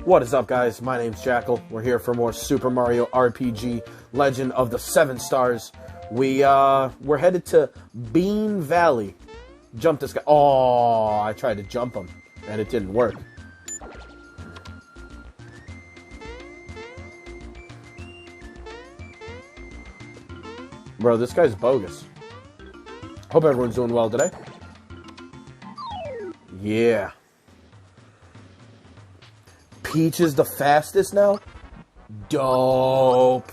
What is up, guys? My name's Jackal. We're here for more Super Mario RPG Legend of the Seven Stars. We're headed to Bean Valley. Jump this guy. Oh, I tried to jump him, and it didn't work. Bro, this guy's bogus. Hope everyone's doing well today. Yeah. Peach is the fastest now? Dope.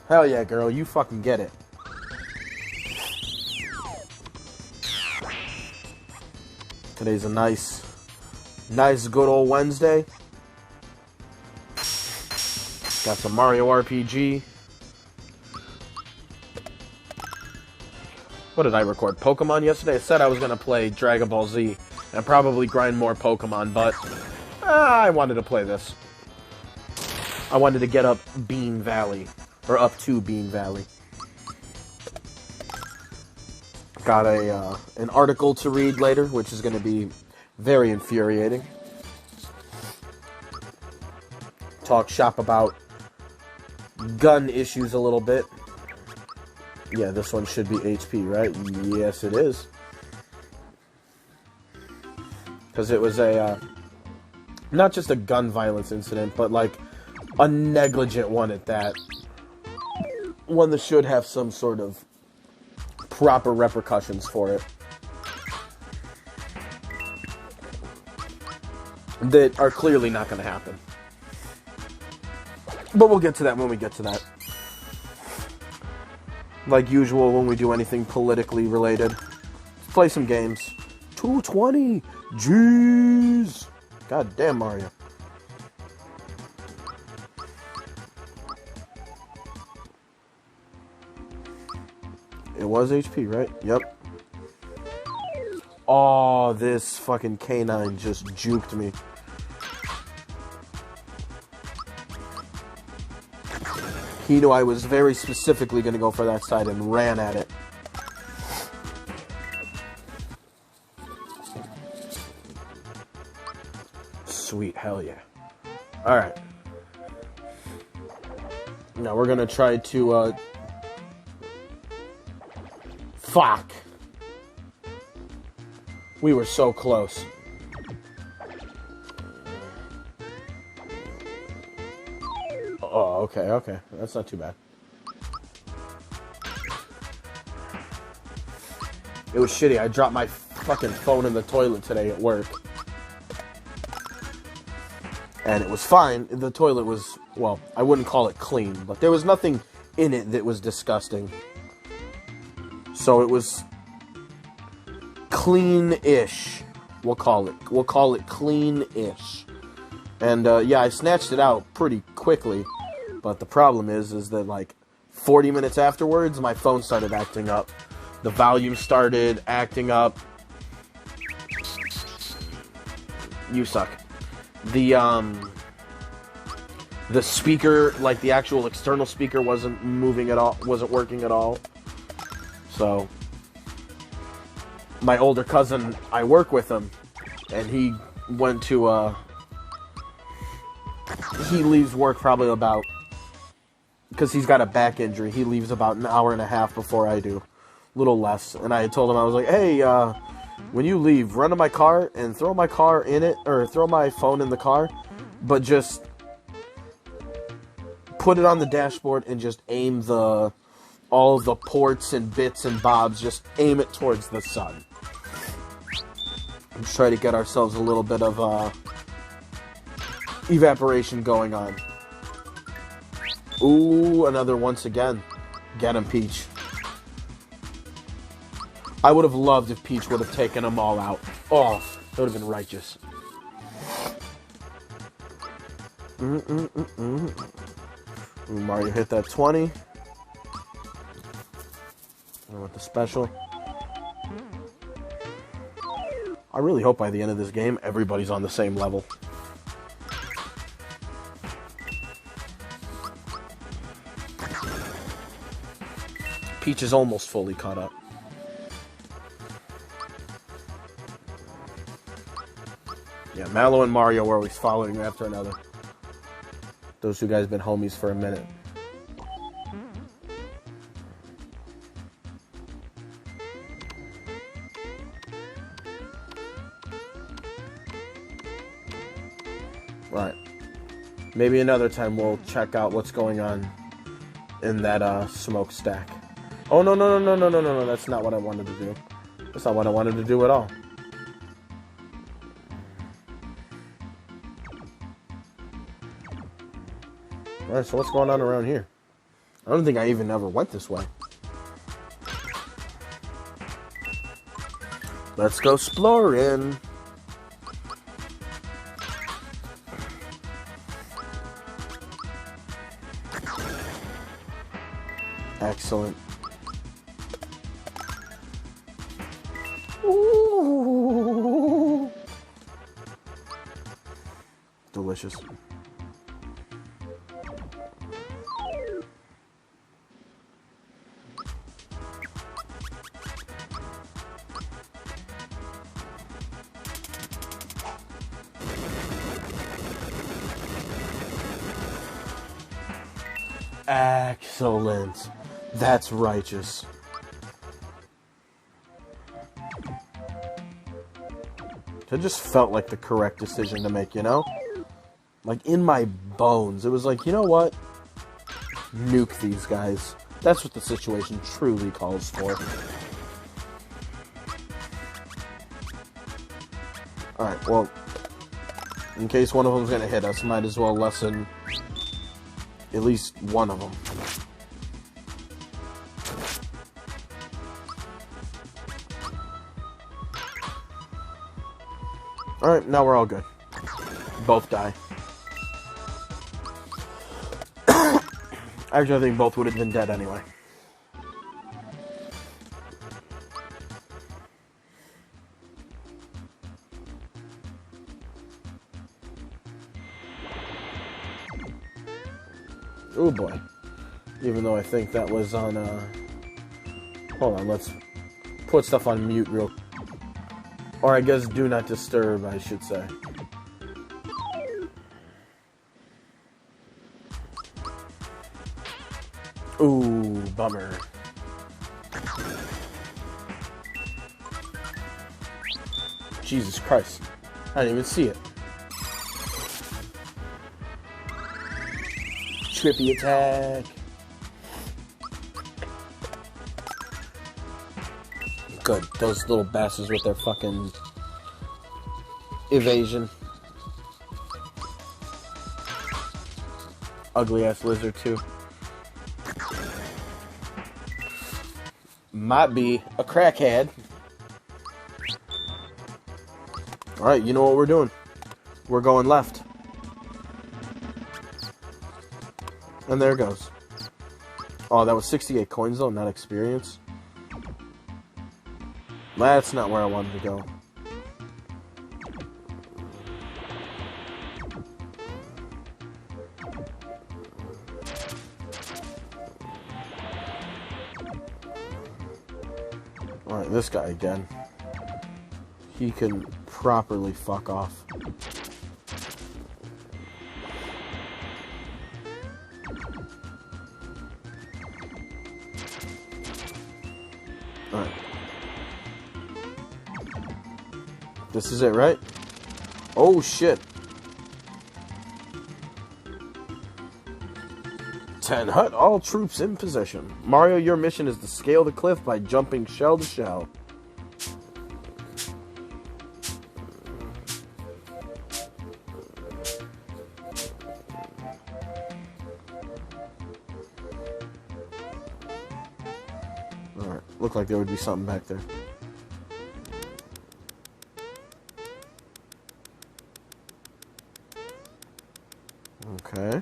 Hell yeah, girl. You fucking get it. Today's a nice good old Wednesday. Got some Mario RPG. What did I record? Pokemon yesterday? I said I was going to play Dragon Ball Z and probably grind more Pokemon, but I wanted to play this. I wanted to get up Bean Valley, or up to Bean Valley. Got an article to read later, which is going to be very infuriating. Talk shop about gun issues a little bit. Yeah, this one should be HP, right? Yes, it is. Because it was a, not just a gun violence incident, but like a negligent one at that. One that should have some sort of proper repercussions for it. That are clearly not going to happen. But we'll get to that when we get to that. Like usual when we do anything politically related. Let's play some games. 220! Jeez! God damn, Mario. It was HP, right? Yep. Oh, this fucking canine just juked me. He knew I was very specifically going to go for that side and ran at it. Sweet, hell yeah. Alright. Now we're going to try to, Fuck. We were so close. Oh, okay. That's not too bad. It was shitty. I dropped my fucking phone in the toilet today at work. And it was fine. The toilet was, well, I wouldn't call it clean, but there was nothing in it that was disgusting. So it was clean-ish. We'll call it clean-ish. And, yeah, I snatched it out pretty quickly. But the problem is that, like, 40 minutes afterwards, my phone started acting up. The volume started acting up. You suck. The speaker, like, the actual external speaker wasn't moving at all, wasn't working at all. So, my older cousin, I work with him, and he went to, he leaves work probably about, because he's got a back injury, he leaves about an hour and a half before I do, a little less, and I had told him, I was like, hey, when you leave, run to my car and throw my car in it, or throw my phone in the car, but just put it on the dashboard and just aim all of the ports and bits and bobs, just aim it towards the sun. Let's try to get ourselves a little bit of, evaporation going on. Ooh, another once again. Get him, Peach. I would have loved if Peach would have taken them all out. Oh, that would have been righteous. Ooh, Mario hit that 20. And with the special. I really hope by the end of this game, everybody's on the same level. Peach is almost fully caught up. Yeah, Mallow and Mario were always following after another. Those two guys been homies for a minute. Right. Maybe another time we'll check out what's going on in that smokestack. Oh, no. That's not what I wanted to do. That's not what I wanted to do at all. Alright, so what's going on around here? I don't think I even ever went this way. Let's go exploring. Excellent. Ooh. Delicious. Excellent. That's righteous. It just felt like the correct decision to make, you know? Like, in my bones. It was like, you know what? Nuke these guys. That's what the situation truly calls for. Alright, well, in case one of them's gonna hit us, might as well lessen at least one of them. Alright, now we're all good. Both die. Actually, I think both would have been dead anyway. Oh boy. Even though I think that was on, hold on, let's put stuff on mute real... Or I guess do not disturb, I should say. Ooh, bummer. Jesus Christ. I didn't even see it. Trippy attack. Good. Those little bastards with their fucking evasion. Ugly ass lizard too. Might be a crackhead. Alright, you know what we're doing. We're going left. And there it goes. Oh, that was 68 coins though, not experience. That's not where I wanted to go. Alright, this guy again. He can properly fuck off. Alright. This is it, right? Oh, shit. 10 hut, all troops in position. Mario, your mission is to scale the cliff by jumping shell to shell. Alright, looked like there would be something back there. Okay.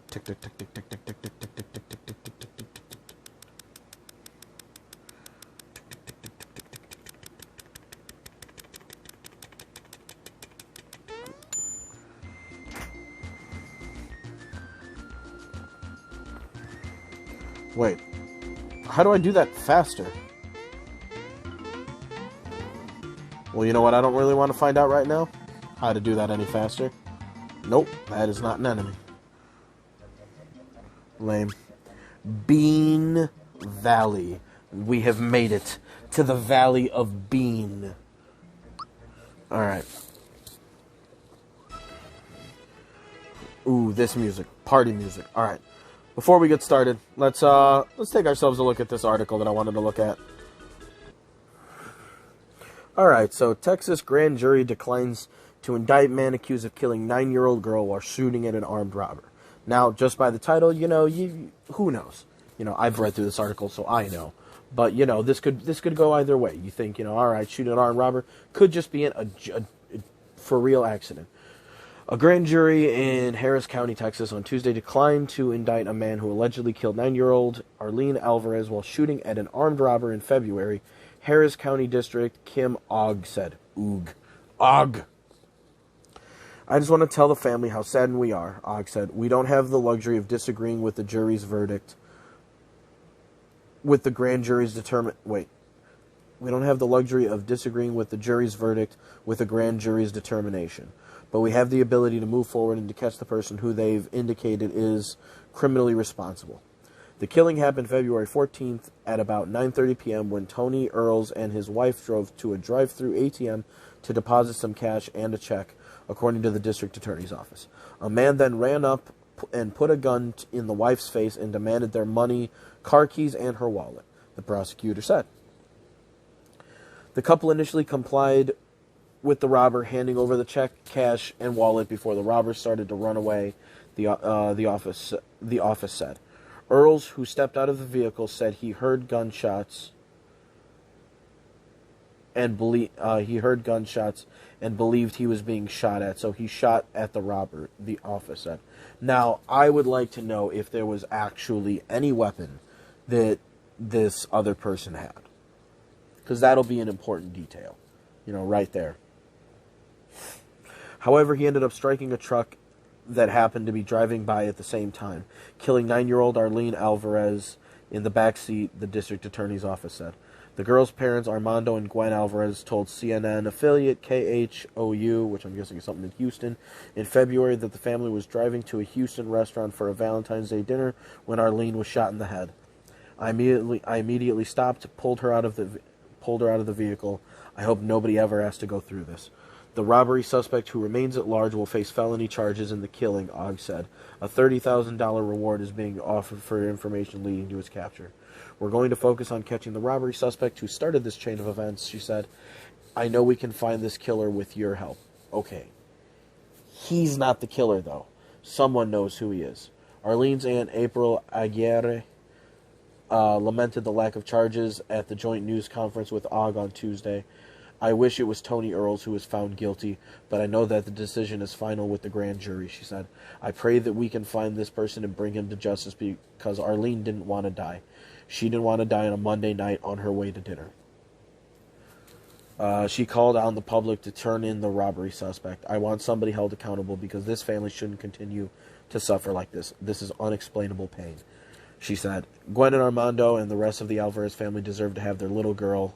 Tick tick tick tick tick tick tick tick tick tick tick tick tick tick tick tick tick. Wait. How do I do that faster? Well, you know what I don't really want to find out right now? How to do that any faster. Nope, that is not an enemy. Lame. Bean Valley. We have made it to the Valley of Bean. Alright. Ooh, this music. Party music. Alright. Before we get started, let's take ourselves a look at this article that I wanted to look at. Alright, so Texas grand jury declines to indict man accused of killing 9-year-old girl while shooting at an armed robber. Now, just by the title, who knows? I've read through this article, so I know. But, this could go either way. You think, alright, shoot an armed robber. Could just be a for real accident. A grand jury in Harris County, Texas, on Tuesday declined to indict a man who allegedly killed 9-year-old Arlene Alvarez while shooting at an armed robber in February. Harris County District Kim Ogg said. Ogg. I just want to tell the family how saddened we are, Ogg said. We don't have the luxury of disagreeing with the jury's verdict. We don't have the luxury of disagreeing with the jury's verdict with the grand jury's determination. But we have the ability to move forward and to catch the person who they've indicated is criminally responsible. The killing happened February 14th at about 9:30 p.m. when Tony Earls and his wife drove to a drive-through ATM to deposit some cash and a check, according to the district attorney's office. A man then ran up and put a gun in the wife's face and demanded their money, car keys, and her wallet, the prosecutor said. The couple initially complied with the robber handing over the check, cash, and wallet before the robber started to run away, the office said. Earls, who stepped out of the vehicle, said he heard gunshots and believed he was being shot at, so he shot at the robber, the office said. Now, I would like to know if there was actually any weapon that this other person had, because that'll be an important detail, right there. However, he ended up striking a truck that happened to be driving by at the same time, killing 9-year-old Arlene Alvarez in the back seat, the district attorney's office said. The girl's parents, Armando and Gwen Alvarez, told CNN affiliate KHOU, which I'm guessing is something in Houston, in February that the family was driving to a Houston restaurant for a Valentine's Day dinner when Arlene was shot in the head. I immediately stopped, pulled her out of the vehicle. I hope nobody ever has to go through this. The robbery suspect, who remains at large, will face felony charges in the killing, Ogg said. A $30,000 reward is being offered for information leading to his capture. We're going to focus on catching the robbery suspect who started this chain of events, she said. I know we can find this killer with your help. Okay. He's not the killer, though. Someone knows who he is. Arlene's aunt, April Aguirre, lamented the lack of charges at the joint news conference with Ogg on Tuesday. I wish it was Tony Earls who was found guilty, but I know that the decision is final with the grand jury, she said. I pray that we can find this person and bring him to justice because Arlene didn't want to die. She didn't want to die on a Monday night on her way to dinner. She called on the public to turn in the robbery suspect. I want somebody held accountable because this family shouldn't continue to suffer like this. This is unexplainable pain, she said. Gwen and Armando and the rest of the Alvarez family deserve to have their little girl.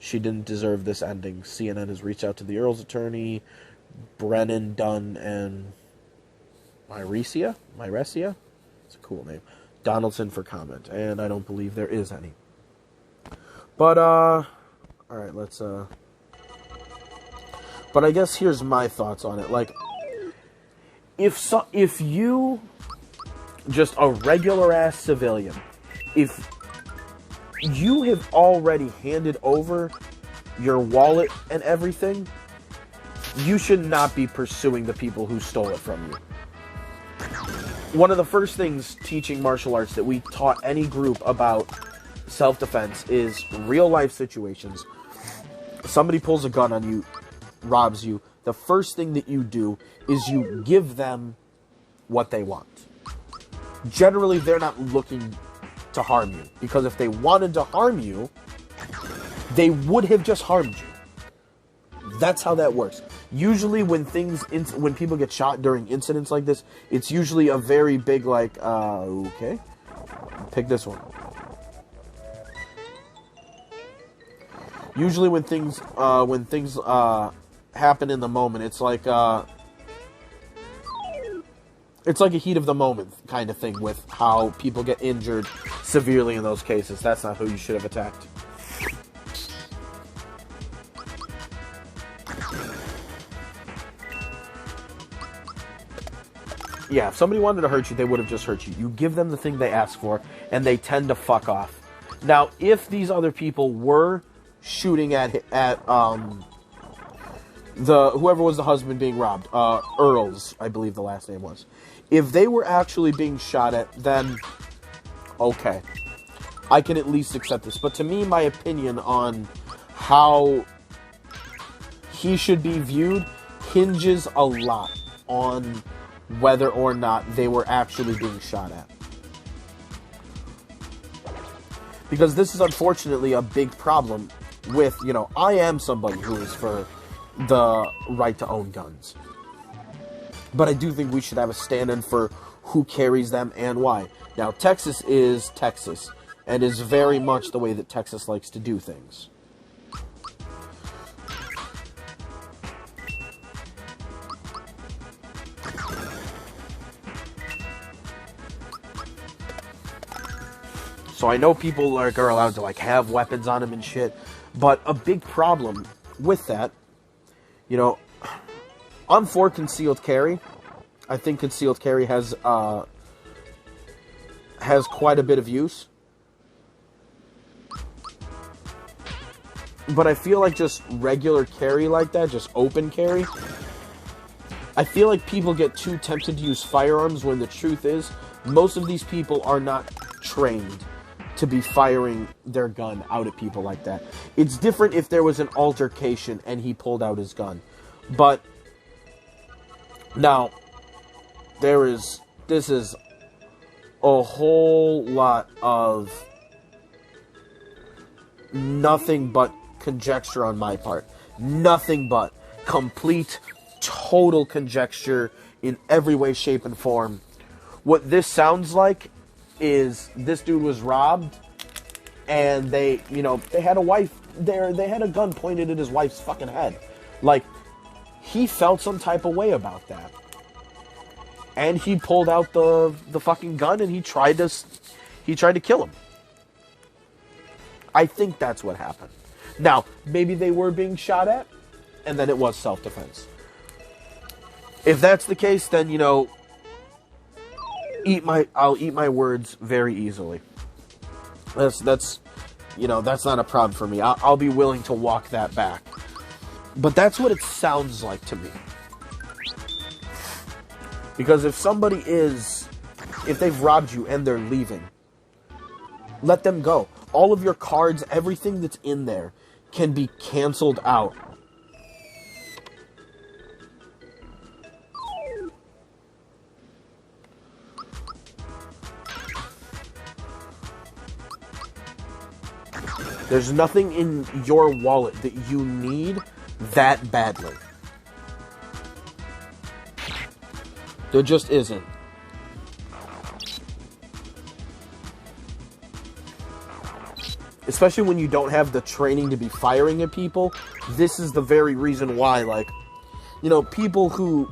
She didn't deserve this ending. CNN has reached out to the Earls attorney, Brennan Dunn, and Myresia? It's a cool name. Donaldson for comment, and I don't believe there is any. But, alright, let's, but I guess here's my thoughts on it. Like, if you, just a regular-ass civilian, if you have already handed over your wallet and everything, you should not be pursuing the people who stole it from you. One of the first things teaching martial arts that we taught any group about self-defense is real-life situations. Somebody pulls a gun on you, robs you. The first thing that you do is you give them what they want. Generally, they're not looking to harm you, because if they wanted to harm you, they would have just harmed you. That's how that works. Usually when people get shot during incidents like this, it's usually a very big, like, okay, pick this one. Usually when things happen in the moment, it's like a heat of the moment kind of thing with how people get injured severely in those cases. That's not who you should have attacked. Yeah, if somebody wanted to hurt you, they would have just hurt you. You give them the thing they ask for, and they tend to fuck off. Now, if these other people were shooting at whoever was the husband being robbed, Earls, I believe the last name was. If they were actually being shot at, then okay, I can at least accept this. But to me, my opinion on how he should be viewed hinges a lot on whether or not they were actually being shot at. Because this is unfortunately a big problem with, I am somebody who is for the right to own guns. But I do think we should have a stand-in for who carries them and why. Now, Texas is Texas, and is very much the way that Texas likes to do things. So I know people are allowed to have weapons on them and shit, but a big problem with that, I'm for concealed carry. I think concealed carry has quite a bit of use. But I feel like just regular carry like that, just open carry, I feel like people get too tempted to use firearms when the truth is, most of these people are not trained to be firing their gun out at people like that. It's different if there was an altercation and he pulled out his gun. But now, this is a whole lot of nothing but conjecture on my part. Nothing but complete, total conjecture in every way, shape, and form. What this sounds like is this dude was robbed, and they had a wife there. They had a gun pointed at his wife's fucking head. He felt some type of way about that, and he pulled out the fucking gun and he tried to kill him. I think that's what happened. Now, maybe they were being shot at, and then it was self-defense. If that's the case, then I'll eat my words very easily. That's not a problem for me. I'll be willing to walk that back. But that's what it sounds like to me. Because if they've robbed you and they're leaving, let them go. All of your cards, everything that's in there can be canceled out. There's nothing in your wallet that you need that badly. There just isn't. Especially when you don't have the training to be firing at people. This is the very reason why, people who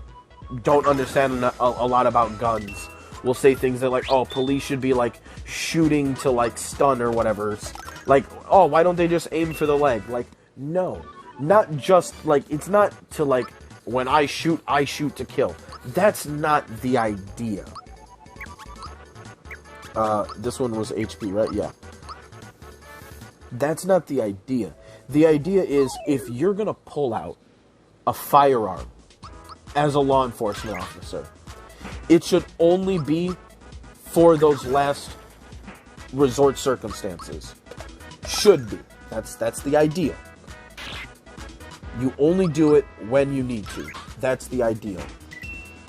don't understand a lot about guns will say things that police should be shooting to stun or whatever. Why don't they just aim for the leg? No. Not just, it's not to, when I shoot to kill. That's not the idea. This one was HP, right? Yeah. That's not the idea. The idea is, if you're gonna pull out a firearm as a law enforcement officer, it should only be for those last resort circumstances. Should be. That's the idea. You only do it when you need to. That's the ideal.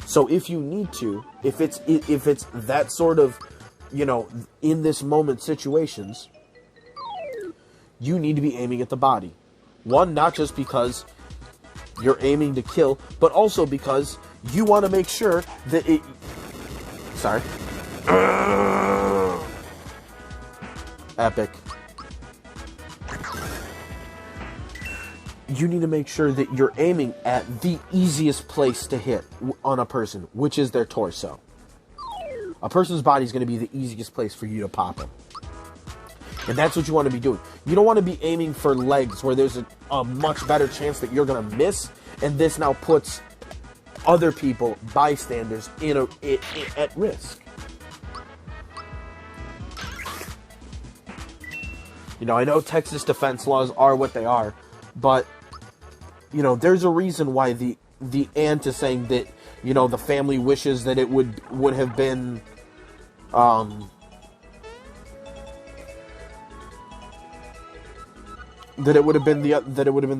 So if you need to, if it's that sort of, in this moment situations, you need to be aiming at the body. One, not just because you're aiming to kill, but also because you want to make sure that it... Sorry. you need to make sure that you're aiming at the easiest place to hit on a person, which is their torso. A person's body is going to be the easiest place for you to pop them. And that's what you want to be doing. You don't want to be aiming for legs where there's a much better chance that you're going to miss, and this now puts other people, bystanders, at risk. You know, I know Texas defense laws are what they are, but, you know, there's a reason why the aunt is saying that, you know, the family wishes that it would have been, that it would have been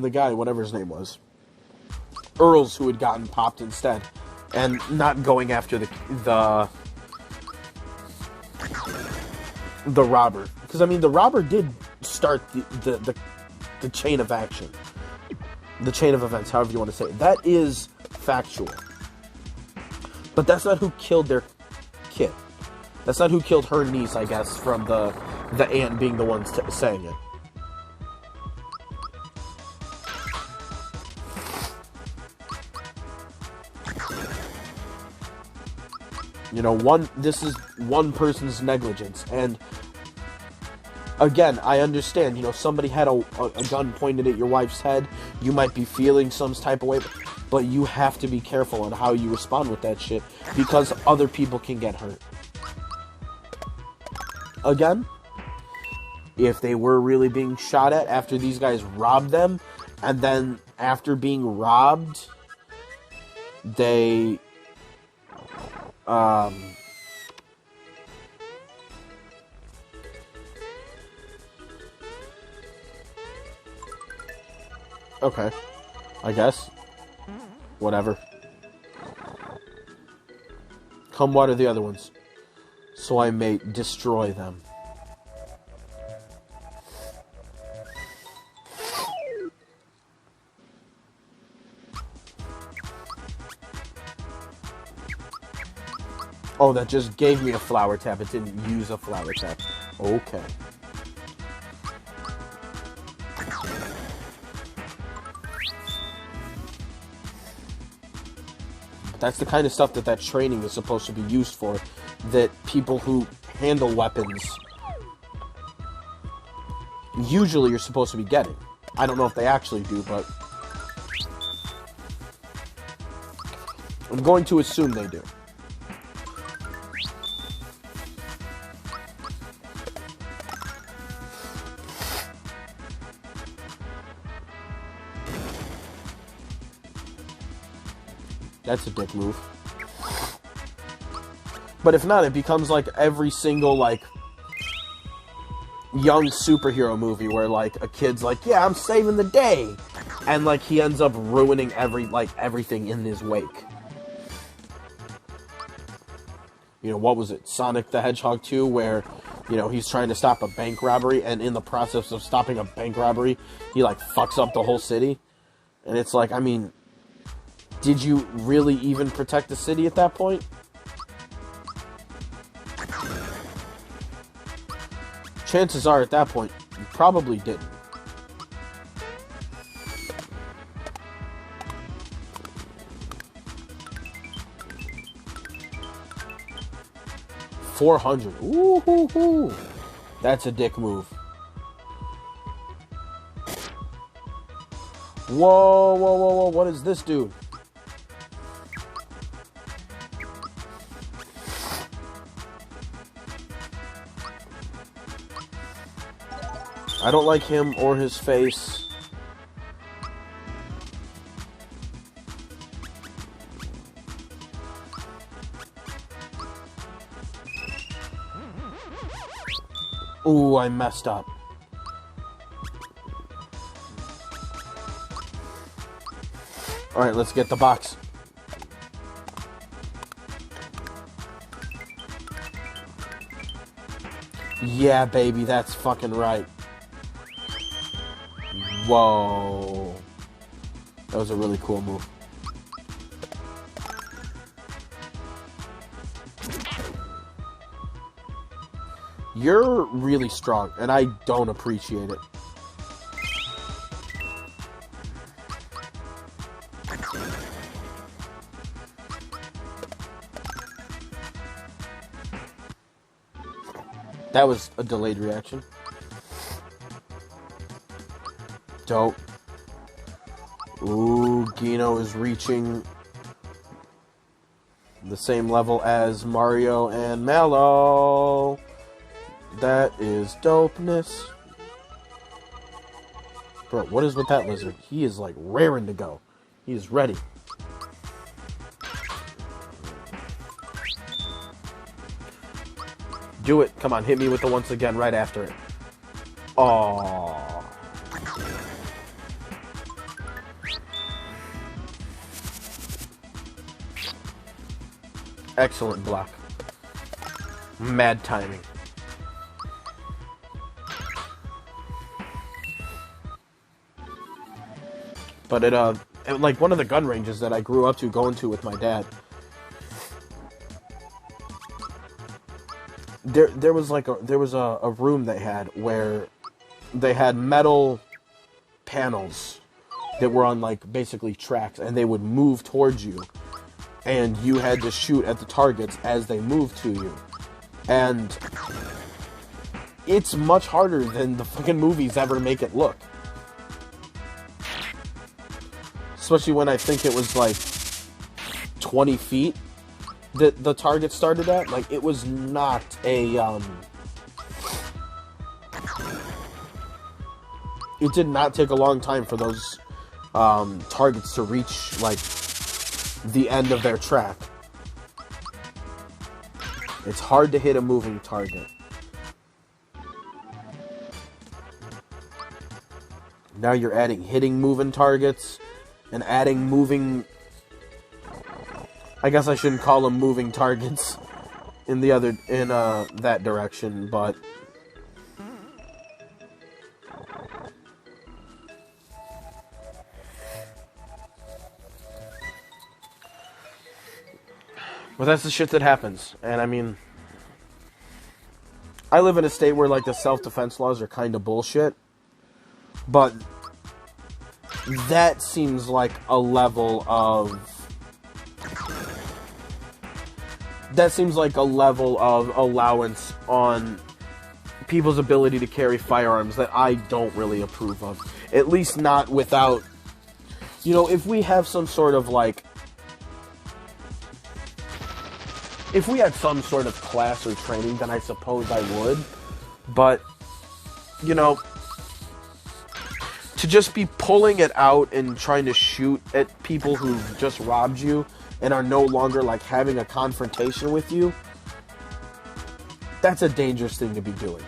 the guy, whatever his name was, Earls, who had gotten popped instead, and not going after the robber, because I mean the robber did start the chain of action, the chain of events, however you want to say it. That is factual, but that's not who killed their kid. That's not who killed her niece, I guess, from the aunt being the one saying it. You know, this is one person's negligence, and again, I understand, you know, somebody had a gun pointed at your wife's head, you might be feeling some type of way, but you have to be careful on how you respond with that shit, because other people can get hurt. Again, if they were really being shot at after these guys robbed them, and then after being robbed, they okay, I guess. Whatever. Come, what are the other ones? So I may destroy them. Oh, that just gave me a flower tap. It didn't use a flower tap. Okay. That's the kind of stuff that training is supposed to be used for. That people who handle weapons usually are supposed to be getting. I don't know if they actually do, but I'm going to assume they do. That's a dick move. But if not, it becomes like every single, like, young superhero movie where, like, a kid's like, yeah, I'm saving the day. And, like, he ends up ruining everything in his wake. You know, what was it? Sonic the Hedgehog 2, where, you know, he's trying to stop a bank robbery, and in the process of stopping a bank robbery, he, like, fucks up the whole city. And it's like, I mean, did you really even protect the city at that point? Chances are, at that point, you probably didn't. $400. Ooh, hoo, hoo. That's a dick move. Whoa, whoa, whoa, whoa. What is this dude? I don't like him or his face. Ooh, I messed up. Alright, let's get the box. Yeah, baby, that's fucking right. Whoa. That was a really cool move. You're really strong, and I don't appreciate it. That was a delayed reaction. Dope. Ooh, Gino is reaching the same level as Mario and Mallow. That is dopeness. Bro, what is with that lizard? He is like raring to go. He is ready. Do it. Come on, hit me with the once again right after it. Aww. Excellent block. Mad timing. But it like one of the gun ranges that I grew up to going to with my dad. There was a room they had where they had metal panels that were on like basically tracks, and they would move towards you, and you had to shoot at the targets as they moved to you. And it's much harder than the fucking movies ever make it look. Especially when I think it was like 20 feet that the target started at. Like, it was not a, it did not take a long time for those, targets to reach, like, the end of their track. It's hard to hit a moving target. Now you're adding hitting moving targets and adding moving... I guess I shouldn't call them moving targets in the other, in that direction, but that's the shit that happens. And I mean, I live in a state where like the self-defense laws are kind of bullshit, but that seems like a level of allowance on people's ability to carry firearms that I don't really approve of. At least not without, you know, if we have some sort of like, if we had some sort of class or training, then I suppose I would. But, you know, to just be pulling it out and trying to shoot at people who've just robbed you and are no longer, like, having a confrontation with you, that's a dangerous thing to be doing.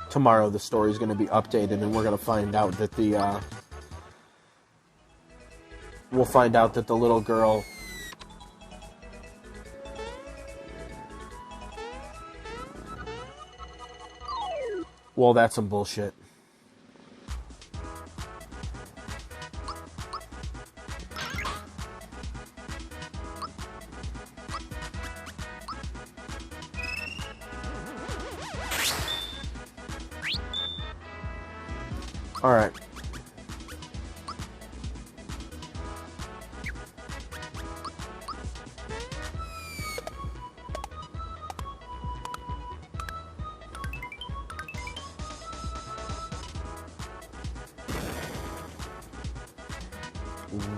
Tomorrow the story's going to be updated, and we're going to find out that the, we'll find out that the little girl... Well, that's some bullshit. All right.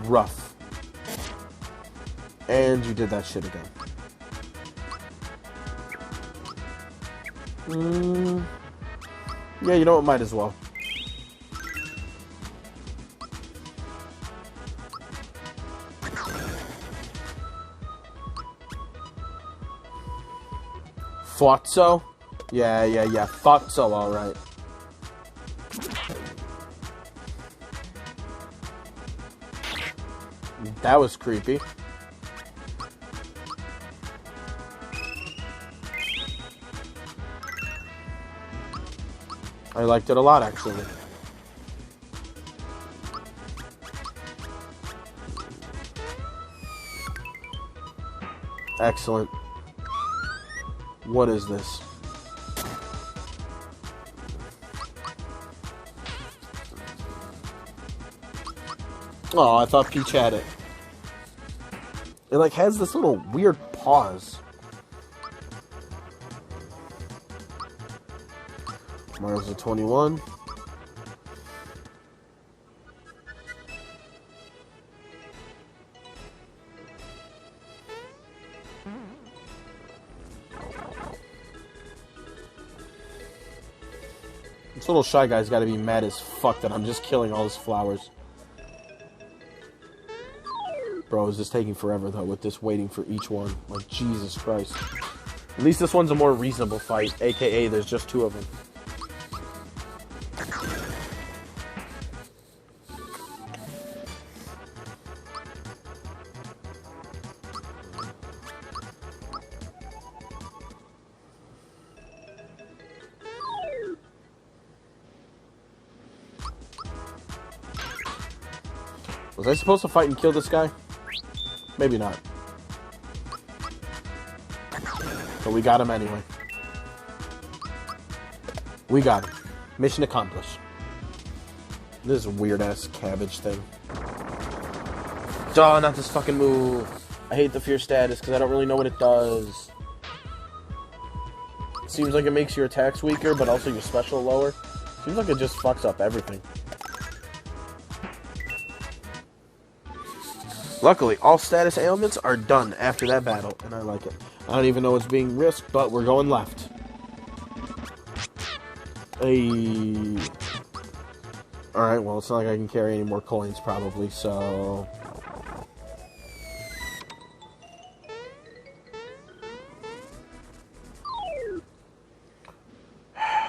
Rough. And you did that shit again. Yeah, you know what? Might as well. Thought so? Yeah. Thought so, alright. That was creepy. I liked it a lot, actually. Excellent. What is this? Oh, I thought Peach had it. It, like, has this little weird pause. Mario's a 21. This little shy guy's got to be mad as fuck that I'm just killing all his flowers. Bro, is this taking forever, though, with this waiting for each one? Like, Jesus Christ. At least this one's a more reasonable fight, a.k.a. there's just 2 of them. Was I supposed to fight and kill this guy? Maybe not. But we got him anyway. We got him. Mission accomplished. This weird-ass cabbage thing. Duh, not this fucking move. I hate the fear status because I don't really know what it does. It seems like it makes your attacks weaker, but also your special lower. Seems like it just fucks up everything. Luckily, all status ailments are done after that battle, and I like it. I don't even know what's being risked, but we're going left. Hey. Alright, well, it's not like I can carry any more coins, probably, so...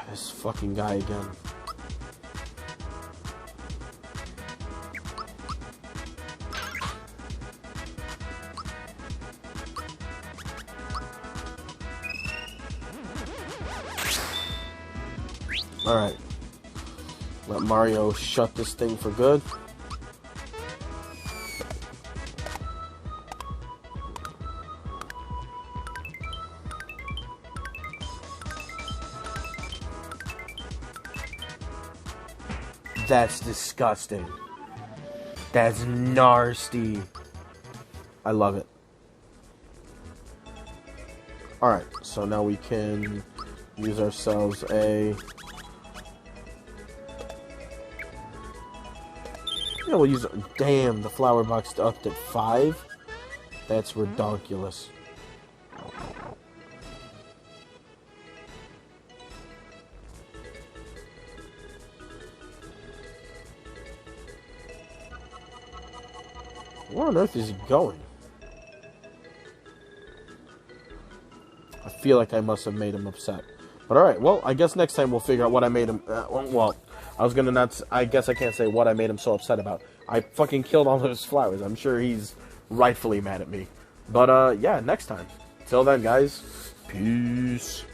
This fucking guy again. Alright. Let Mario shut this thing for good. That's disgusting. That's nasty. I love it. Alright, so now we can use ourselves a... Yeah, we'll use... Damn, the flower box upped at 5? That's redonkulous. Where on earth is he going? I feel like I must have made him upset. But alright, well, I guess next time we'll figure out what I made him... well, I was gonna not... I guess I can't say what I made him so upset about. I fucking killed all those flowers. I'm sure he's rightfully mad at me. But, yeah, next time. Till then, guys. Peace.